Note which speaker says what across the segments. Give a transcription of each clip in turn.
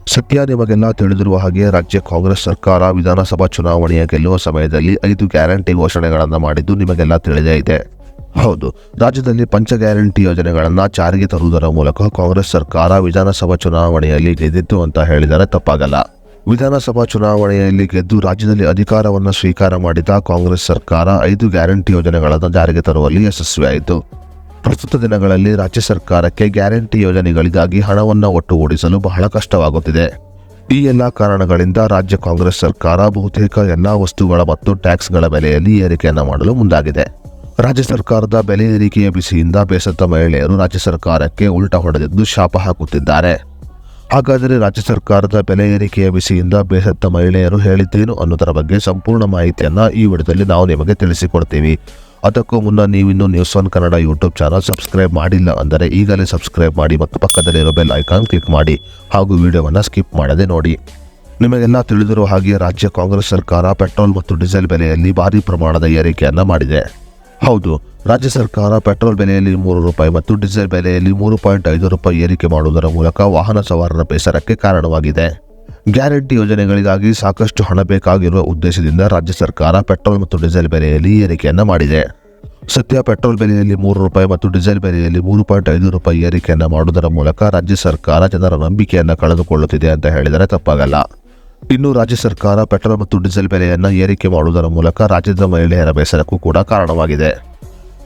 Speaker 1: ಸದ್ಯ ನಿಮಗೆಲ್ಲ ತಿಳಿದಿರುವ ಹಾಗೆ ರಾಜ್ಯ ಕಾಂಗ್ರೆಸ್ ಸರ್ಕಾರ ವಿಧಾನಸಭಾ ಚುನಾವಣೆಯ ಗೆಲ್ಲುವ ಸಮಯದಲ್ಲಿ 5 ಗ್ಯಾರಂಟಿ ಘೋಷಣೆಗಳನ್ನು ಮಾಡಿದ್ದು ನಿಮಗೆಲ್ಲ ತಿಳಿದೇ ಇದೆ. ಹೌದು, ರಾಜ್ಯದಲ್ಲಿ ಪಂಚ ಗ್ಯಾರಂಟಿ ಯೋಜನೆಗಳನ್ನು ಜಾರಿಗೆ ತರುವುದರ ಮೂಲಕ ಕಾಂಗ್ರೆಸ್ ಸರ್ಕಾರ ವಿಧಾನಸಭಾ ಚುನಾವಣೆಯಲ್ಲಿ ಗೆದ್ದಿತ್ತು ಅಂತ ಹೇಳಿದರೆ ತಪ್ಪಾಗಲ್ಲ. ವಿಧಾನಸಭಾ ಚುನಾವಣೆಯಲ್ಲಿ ಗೆದ್ದು ರಾಜ್ಯದಲ್ಲಿ ಅಧಿಕಾರವನ್ನು ಸ್ವೀಕಾರ ಮಾಡಿದ ಕಾಂಗ್ರೆಸ್ ಸರ್ಕಾರ 5 ಗ್ಯಾರಂಟಿ ಯೋಜನೆಗಳನ್ನು ಜಾರಿಗೆ ತರುವಲ್ಲಿ ಯಶಸ್ವಿಯಾಯಿತು. ಪ್ರಸ್ತುತ ದಿನಗಳಲ್ಲಿ ರಾಜ್ಯ ಸರ್ಕಾರಕ್ಕೆ ಗ್ಯಾರಂಟಿ ಯೋಜನೆಗಳಿಗಾಗಿ ಹಣವನ್ನು ಒಟ್ಟುಗೂಡಿಸಲು ಬಹಳ ಕಷ್ಟವಾಗುತ್ತಿದೆ. ಈ ಎಲ್ಲ ಕಾರಣಗಳಿಂದ ರಾಜ್ಯ ಕಾಂಗ್ರೆಸ್ ಸರ್ಕಾರ ಬಹುತೇಕ ಎಲ್ಲಾ ವಸ್ತುಗಳ ಮತ್ತು ಟ್ಯಾಕ್ಸ್ಗಳ ಬೆಲೆಯಲ್ಲಿ ಏರಿಕೆಯನ್ನು ಮಾಡಲು ಮುಂದಾಗಿದೆ. ರಾಜ್ಯ ಸರ್ಕಾರದ ಬೆಲೆ ಏರಿಕೆಯ ಬಿಸಿಯಿಂದ ಬೇಸತ್ತ ಮಹಿಳೆಯರು ರಾಜ್ಯ ಸರ್ಕಾರಕ್ಕೆ ಉಲ್ಟಾ ಹೊಡೆದಿದ್ದು ಶಾಪ ಹಾಕುತ್ತಿದ್ದಾರೆ. ಹಾಗಾದರೆ ರಾಜ್ಯ ಸರ್ಕಾರದ ಬೆಲೆ ಏರಿಕೆಯ ಬಿಸಿಯಿಂದ ಬೇಸತ್ತ ಮಹಿಳೆಯರು ಹೇಳಿದ್ದೇನು ಅನ್ನೋದರ ಬಗ್ಗೆ ಸಂಪೂರ್ಣ ಮಾಹಿತಿಯನ್ನು ಈ ವಿಡಿಯೋದಲ್ಲಿ ನಾವು ನಿಮಗೆ ತಿಳಿಸಿಕೊಡ್ತೀವಿ. ಅದಕ್ಕೂ ಮುನ್ನ ನೀವಿನ್ನೂ news one Kannada YouTube channel subscribe ಮಾಡಿಲ್ಲ ಅಂದರೆ ಈಗಲೇ ಸಬ್ಸ್ಕ್ರೈಬ್ ಮಾಡಿ ಮತ್ತು ಪಕ್ಕದಲ್ಲಿರೋ ಬೆಲ್ ಐಕಾನ್ ಕ್ಲಿಕ್ ಮಾಡಿ ಹಾಗೂ ವಿಡಿಯೋವನ್ನು ಸ್ಕಿಪ್ ಮಾಡದೆ ನೋಡಿ. ನಿಮಗೆಲ್ಲ ತಿಳಿದಿರುವ ಹಾಗೆ ರಾಜ್ಯ ಕಾಂಗ್ರೆಸ್ ಸರ್ಕಾರ ಪೆಟ್ರೋಲ್ ಮತ್ತು ಡೀಸೆಲ್ ಬೆಲೆಯಲ್ಲಿ ಭಾರಿ ಪ್ರಮಾಣದ ಏರಿಕೆಯನ್ನು ಮಾಡಿದೆ. ಹೌದು, ರಾಜ್ಯ ಸರ್ಕಾರ ಪೆಟ್ರೋಲ್ ಬೆಲೆಯಲ್ಲಿ 3 ರೂಪಾಯಿ ಮತ್ತು ಡೀಸೆಲ್ ಬೆಲೆಯಲ್ಲಿ 3.5 ರೂಪಾಯಿ ಏರಿಕೆ ಮಾಡುವುದರ ಮೂಲಕ ವಾಹನ ಸವಾರರ ಬೇಸರಕ್ಕೆ ಕಾರಣವಾಗಿದೆ. ಗ್ಯಾರಂಟಿ ಯೋಜನೆಗಳಿಗಾಗಿ ಸಾಕಷ್ಟು ಹಣ ಬೇಕಾಗಿರುವ ಉದ್ದೇಶದಿಂದ ರಾಜ್ಯ ಸರ್ಕಾರ ಪೆಟ್ರೋಲ್ ಮತ್ತು ಡೀಸೆಲ್ ಬೆಲೆಯಲ್ಲಿ ಏರಿಕೆಯನ್ನು ಮಾಡಿದೆ. ಸದ್ಯ ಪೆಟ್ರೋಲ್ ಬೆಲೆಯಲ್ಲಿ 3 ರೂಪಾಯಿ ಮತ್ತು ಡೀಸೆಲ್ ಬೆಲೆಯಲ್ಲಿ 3.5 ರೂಪಾಯಿ ಏರಿಕೆಯನ್ನು ಮಾಡುವುದರ ಮೂಲಕ ರಾಜ್ಯ ಸರ್ಕಾರ ಜನರ ನಂಬಿಕೆಯನ್ನು ಕಳೆದುಕೊಳ್ಳುತ್ತಿದೆ ಅಂತ ಹೇಳಿದರೆ ತಪ್ಪಾಗಲ್ಲ. ಇನ್ನು ರಾಜ್ಯ ಸರ್ಕಾರ ಪೆಟ್ರೋಲ್ ಮತ್ತು ಡೀಸೆಲ್ ಬೆಲೆಯನ್ನು ಏರಿಕೆ ಮಾಡುವುದರ ಮೂಲಕ ರಾಜ್ಯದ ಮಹಿಳೆಯರ ಬೇಸರಕ್ಕೂ ಕೂಡ ಕಾರಣವಾಗಿದೆ.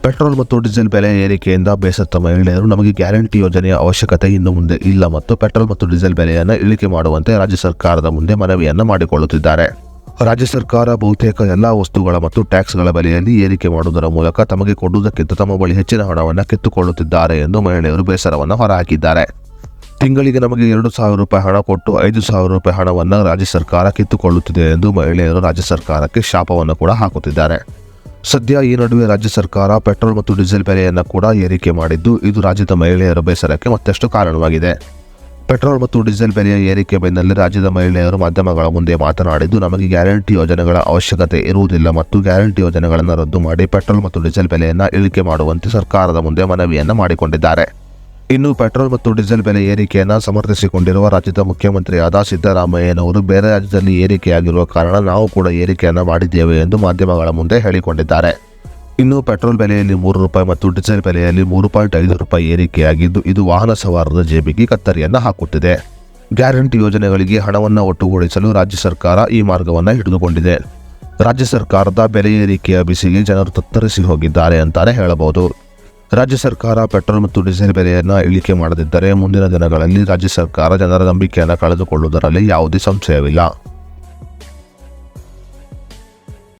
Speaker 1: ಪೆಟ್ರೋಲ್ ಮತ್ತು ಡೀಸೆಲ್ ಬೆಲೆ ಏರಿಕೆಯಿಂದ ಬೇಸತ್ತ ಮಹಿಳೆಯರು ನಮಗೆ ಗ್ಯಾರಂಟಿ ಯೋಜನೆಯ ಅವಶ್ಯಕತೆ ಇನ್ನು ಮುಂದೆ ಇಲ್ಲ ಮತ್ತು ಪೆಟ್ರೋಲ್ ಮತ್ತು ಡೀಸೆಲ್ ಬೆಲೆಯನ್ನು ಇಳಿಕೆ ಮಾಡುವಂತೆ ರಾಜ್ಯ ಸರ್ಕಾರದ ಮುಂದೆ ಮನವಿಯನ್ನು ಮಾಡಿಕೊಳ್ಳುತ್ತಿದ್ದಾರೆ. ರಾಜ್ಯ ಸರ್ಕಾರ ಬಹುತೇಕ ಎಲ್ಲಾ ವಸ್ತುಗಳ ಮತ್ತು ಟ್ಯಾಕ್ಸ್ಗಳ ಬೆಲೆಯಲ್ಲಿ ಏರಿಕೆ ಮಾಡುವುದರ ಮೂಲಕ ತಮಗೆ ಕೊಡುವುದಕ್ಕಿಂತ ತಮ್ಮ ಬಳಿ ಹೆಚ್ಚಿನ ಹಣವನ್ನು ಕಿತ್ತುಕೊಳ್ಳುತ್ತಿದ್ದಾರೆ ಎಂದು ಮಹಿಳೆಯರು ಬೇಸರವನ್ನು ಹೊರಹಾಕಿದ್ದಾರೆ. ತಿಂಗಳಿಗೆ ನಮಗೆ 2,000 ರೂಪಾಯಿ ಹಣ ಕೊಟ್ಟು 5,000 ರೂಪಾಯಿ ಹಣವನ್ನು ರಾಜ್ಯ ಸರ್ಕಾರ ಕಿತ್ತುಕೊಳ್ಳುತ್ತಿದೆ ಎಂದು ಮಹಿಳೆಯರು ರಾಜ್ಯ ಸರ್ಕಾರಕ್ಕೆ ಶಾಪವನ್ನು ಕೂಡ ಹಾಕುತ್ತಿದ್ದಾರೆ. ಸದ್ಯ ಈ ನಡುವೆ ರಾಜ್ಯ ಸರ್ಕಾರ ಪೆಟ್ರೋಲ್ ಮತ್ತು ಡೀಸೆಲ್ ಬೆಲೆಯನ್ನು ಕೂಡ ಏರಿಕೆ ಮಾಡಿದ್ದು ಇದು ರಾಜ್ಯದ ಮಹಿಳೆಯರ ಬೇಸರಕ್ಕೆ ಮತ್ತಷ್ಟು ಕಾರಣವಾಗಿದೆ. ಪೆಟ್ರೋಲ್ ಮತ್ತು ಡೀಸೆಲ್ ಬೆಲೆಯ ಏರಿಕೆ ಬೆನ್ನಲ್ಲೇ ರಾಜ್ಯದ ಮಹಿಳೆಯರು ಮಾಧ್ಯಮಗಳ ಮುಂದೆ ಮಾತನಾಡಿದ್ದು ನಮಗೆ ಗ್ಯಾರಂಟಿ ಯೋಜನೆಗಳ ಅವಶ್ಯಕತೆ ಇರುವುದಿಲ್ಲ ಮತ್ತು ಗ್ಯಾರಂಟಿ ಯೋಜನೆಗಳನ್ನು ರದ್ದು ಮಾಡಿ ಪೆಟ್ರೋಲ್ ಮತ್ತು ಡೀಸೆಲ್ ಬೆಲೆಯನ್ನು ಇಳಿಕೆ ಮಾಡುವಂತೆ ಸರ್ಕಾರದ ಮುಂದೆ ಮನವಿಯನ್ನು ಮಾಡಿಕೊಂಡಿದ್ದಾರೆ. ಇನ್ನು ಪೆಟ್ರೋಲ್ ಮತ್ತು ಡೀಸೆಲ್ ಬೆಲೆ ಏರಿಕೆಯನ್ನು ಸಮರ್ಥಿಸಿಕೊಂಡಿರುವ ರಾಜ್ಯದ ಮುಖ್ಯಮಂತ್ರಿಯಾದ ಸಿದ್ದರಾಮಯ್ಯನವರು ಬೇರೆ ರಾಜ್ಯದಲ್ಲಿ ಏರಿಕೆಯಾಗಿರುವ ಕಾರಣ ನಾವು ಕೂಡ ಏರಿಕೆಯನ್ನು ಮಾಡಿದ್ದೇವೆ ಎಂದು ಮಾಧ್ಯಮಗಳ ಮುಂದೆ ಹೇಳಿಕೊಂಡಿದ್ದಾರೆ. ಇನ್ನು ಪೆಟ್ರೋಲ್ ಬೆಲೆಯಲ್ಲಿ 3 ರೂಪಾಯಿ ಮತ್ತು ಡೀಸೆಲ್ ಬೆಲೆಯಲ್ಲಿ 3.5 ರೂಪಾಯಿ ಏರಿಕೆಯಾಗಿದ್ದು ಇದು ವಾಹನ ಸವಾರರ ಜೇಬಿಗೆ ಕತ್ತರಿಯನ್ನು ಹಾಕುತ್ತಿದೆ. ಗ್ಯಾರಂಟಿ ಯೋಜನೆಗಳಿಗೆ ಹಣವನ್ನು ಒಟ್ಟುಗೂಡಿಸಲು ರಾಜ್ಯ ಸರ್ಕಾರ ಈ ಮಾರ್ಗವನ್ನು ಹಿಡಿದುಕೊಂಡಿದೆ. ರಾಜ್ಯ ಸರ್ಕಾರದ ಬೆಲೆ ಏರಿಕೆಯ ಬಿಸಿಗೆ ಜನರು ತತ್ತರಿಸಿ ಹೋಗಿದ್ದಾರೆ ಅಂತಾನೆ ಹೇಳಬಹುದು. ರಾಜ್ಯ ಸರ್ಕಾರ ಪೆಟ್ರೋಲ್ ಮತ್ತು ಡೀಸೆಲ್ ಬೆಲೆಯನ್ನು ಇಳಿಕೆ ಮಾಡದಿದ್ದರೆ ಮುಂದಿನ ದಿನಗಳಲ್ಲಿ ರಾಜ್ಯ ಸರ್ಕಾರ ಜನರ ನಂಬಿಕೆಯನ್ನು ಕಳೆದುಕೊಳ್ಳುವುದರಲ್ಲಿ ಯಾವುದೇ ಸಂಶಯವಿಲ್ಲ.